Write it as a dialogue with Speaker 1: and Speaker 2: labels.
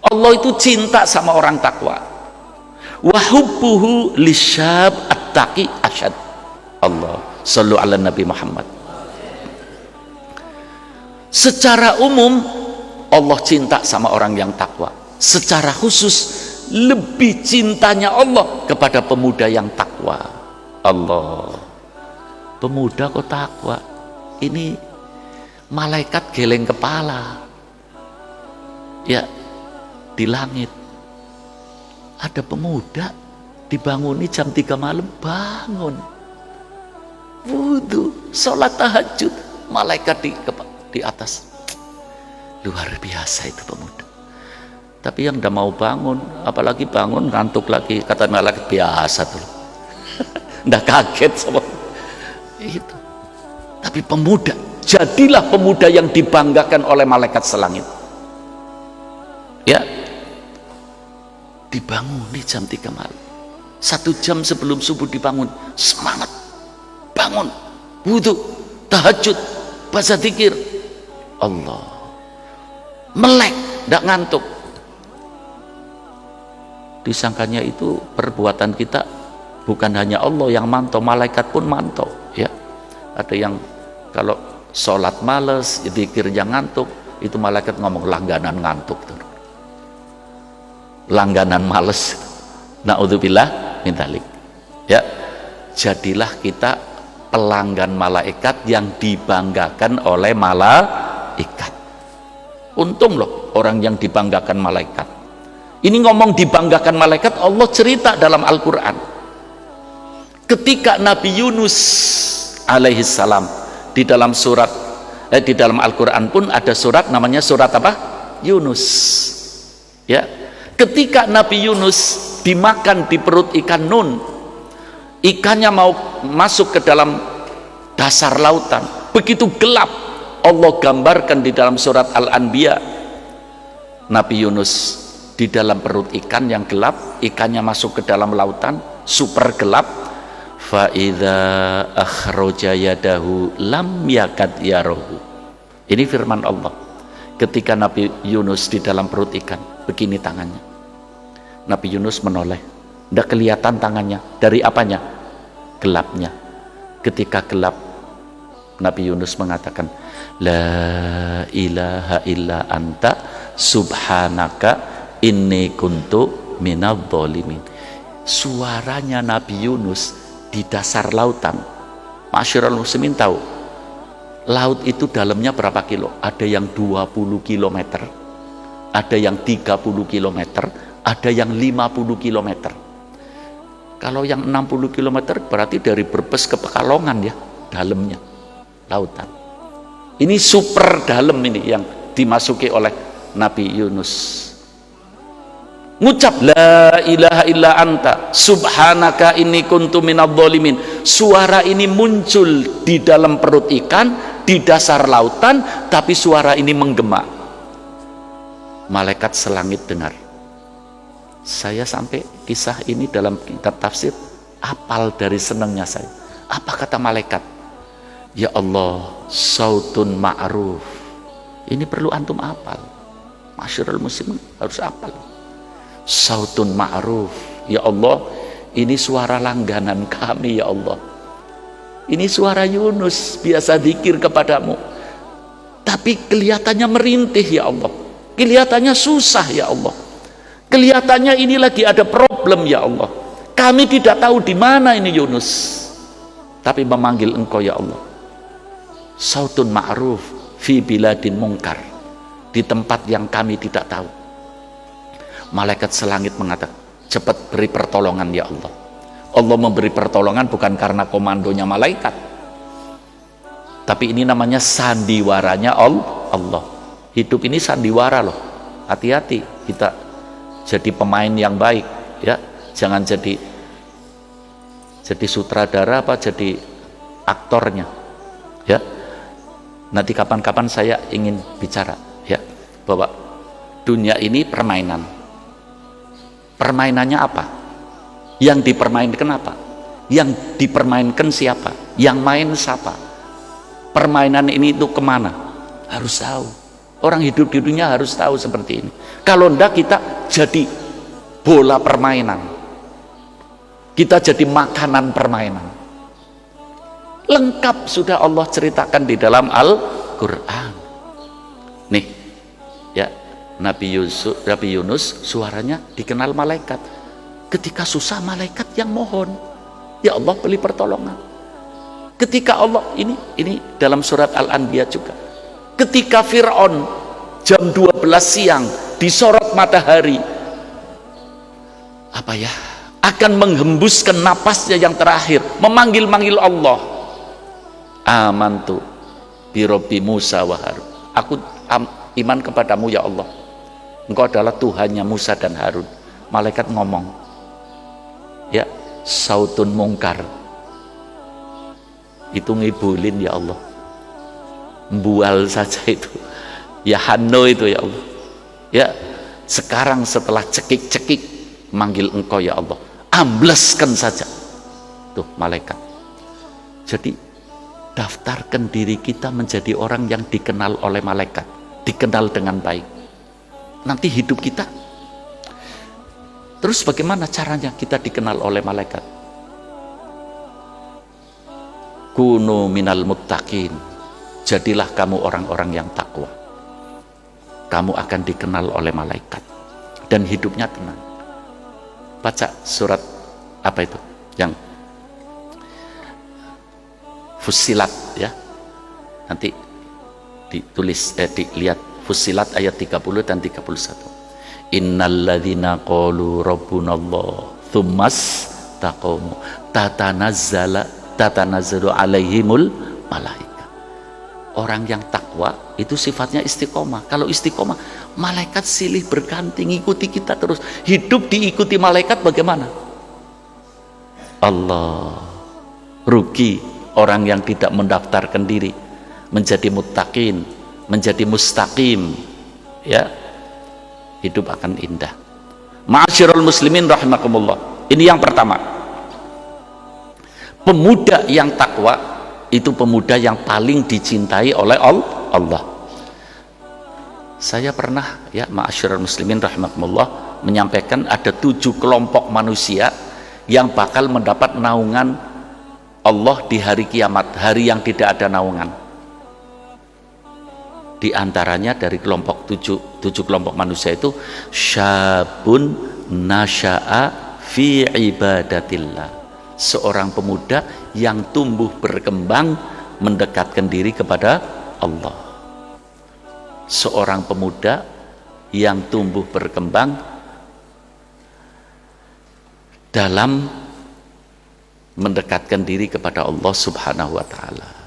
Speaker 1: Allah itu cinta sama orang takwa. Wa hubbuhu lisyab at-taqi asyad. Allah sallu ala Nabi Muhammad. Secara umum Allah cinta sama orang yang takwa. Secara khusus lebih cintanya Allah kepada pemuda yang takwa. Allah, pemuda kok takwa? Ini malaikat geleng kepala. Ya, di langit ada pemuda dibanguni jam 3 malam, bangun wudhu, sholat tahajud, malaikat di atas. Luar biasa itu pemuda. Tapi yang udah mau bangun, apalagi bangun ngantuk lagi, kata malaikat biasa tuh. Nggak kaget sama itu. Tapi pemuda, jadilah pemuda yang dibanggakan oleh malaikat selangit. Ya, dibanguni jam 3 malam. 1 jam sebelum subuh dibangun, semangat, bangun, wudhu, tahajud, baca zikir. Allah, melek, nggak ngantuk. Disangkanya itu perbuatan kita, bukan hanya Allah yang mantau, malaikat pun mantau. Ya, ada yang kalau sholat males, zikirnya ngantuk, itu malaikat ngomong langganan ngantuk tuh. Langganan males. Na'udzubillah min dzalik. Ya, jadilah kita pelanggan malaikat yang dibanggakan oleh malaikat. Untung loh orang yang dibanggakan malaikat. Ini ngomong dibanggakan malaikat, Allah cerita dalam Al-Quran. Ketika Nabi Yunus alaihi salam di dalam surat di dalam Al-Quran pun ada surat namanya surat apa? Yunus. Ya, ketika Nabi Yunus dimakan di perut ikan nun, ikannya mau masuk ke dalam dasar lautan, begitu gelap. Allah gambarkan di dalam surat Al-Anbiya, Nabi Yunus di dalam perut ikan yang gelap, ikannya masuk ke dalam lautan super gelap. Fa idza akhraja yadahu lam yakad yarahu. Ini firman Allah. Ketika Nabi Yunus di dalam perut ikan, begini tangannya. Nabi Yunus menoleh, tidak kelihatan tangannya. Dari apanya? Gelapnya. Ketika gelap, Nabi Yunus mengatakan, la ilaha illa anta subhanaka inni kuntu minadh dhalimin. Suaranya Nabi Yunus di dasar lautan. Masyarul muslimin tahu, laut itu dalamnya berapa kilo? Ada yang 20 km, ada yang 30 km, ada yang 50 km. Kalau yang 60 km berarti dari Brebes ke Pekalongan ya, dalamnya lautan. Ini super dalam ini yang dimasuki oleh Nabi Yunus. Ngucap la ilaha illa anta subhanaka inni kuntu minadh dhalimin. Suara ini muncul di dalam perut ikan, di dasar lautan, tapi suara ini menggema. Malaikat selangit dengar. Saya sampai kisah ini dalam kitab tafsir, apal dari senangnya saya. Apa kata malaikat? Ya Allah, sautun ma'ruf. Ini perlu antum apal. Masyarul muslimin harus apal. Sautun ma'ruf. Ya Allah, ini suara langganan kami ya Allah. Ini suara Yunus, biasa zikir kepadamu, tapi kelihatannya merintih ya Allah. Kelihatannya susah ya Allah. Kelihatannya ini lagi ada problem ya Allah. Kami tidak tahu di mana ini Yunus, tapi memanggil Engkau ya Allah. Sautun ma'ruf fi biladin mungkar, di tempat yang kami tidak tahu. Malaikat selangit mengatakan, cepat beri pertolongan ya Allah. Allah memberi pertolongan bukan karena komandonya malaikat, tapi ini namanya sandiwaranya Allah. Hidup ini sandiwara loh. Hati-hati kita jadi pemain yang baik ya. Jangan jadi sutradara apa jadi aktornya ya. Nanti kapan-kapan saya ingin bicara ya, bahwa dunia ini permainan. Permainannya apa? Yang dipermainkan apa? Yang dipermainkan siapa? Yang main siapa? Permainan ini itu kemana? Harus tahu. Orang hidup di dunia harus tahu seperti ini. Kalau enggak kita jadi bola permainan, kita jadi makanan permainan. Lengkap sudah Allah ceritakan di dalam Al-Quran. Nih ya, Nabi Yunus suaranya dikenal malaikat. Ketika susah malaikat yang mohon, ya Allah beri pertolongan. Ketika Allah ini dalam surat Al-Anbiya juga, ketika Fir'aun jam 12 siang disorot matahari, apa ya, akan menghembuskan napasnya yang terakhir, memanggil-manggil Allah, amantu bi Rabbi Musa wa Harun, aku iman kepadamu ya Allah, engkau adalah Tuhannya Musa dan Harun. Malaikat ngomong, ya, sautun mungkar, itu ngibulin ya Allah, bual saja itu ya, hano itu ya Allah, ya sekarang setelah cekik-cekik manggil engkau ya Allah, ambleskan saja tuh malaikat. Jadi daftarkan diri kita menjadi orang yang dikenal oleh malaikat, dikenal dengan baik. Nanti hidup kita terus bagaimana caranya kita dikenal oleh malaikat? Kunu minal muttaqin, jadilah kamu orang-orang yang takwa, kamu akan dikenal oleh malaikat dan hidupnya tenang. Baca surat apa itu yang Fussilat ya, nanti ditulis dilihat Fussilat ayat 30 dan 31. Innalladzina qalu rabbunallah tsummas taqamu tatanazzalu alaihimul malaika. Orang yang takwa itu sifatnya istiqomah. Kalau istiqomah, malaikat silih berganti ngikuti kita terus. Hidup diikuti malaikat bagaimana? Allah. Rugi orang yang tidak mendaftarkan diri menjadi muttaqin, menjadi mustaqim, ya, hidup akan indah. Ma'asyiral muslimin rahimakumullah. Ini yang pertama, pemuda yang takwa itu pemuda yang paling dicintai oleh Allah. Saya pernah ya, ma'asyiral muslimin rahimakumullah, menyampaikan ada 7 kelompok manusia yang bakal mendapat naungan Allah di hari kiamat, hari yang tidak ada naungan. Di antaranya dari kelompok 7 kelompok manusia itu, syabun nasya'a fi ibadatillah, seorang pemuda yang tumbuh berkembang mendekatkan diri kepada Allah. Seorang pemuda yang tumbuh berkembang dalam mendekatkan diri kepada Allah Subhanahu wa ta'ala.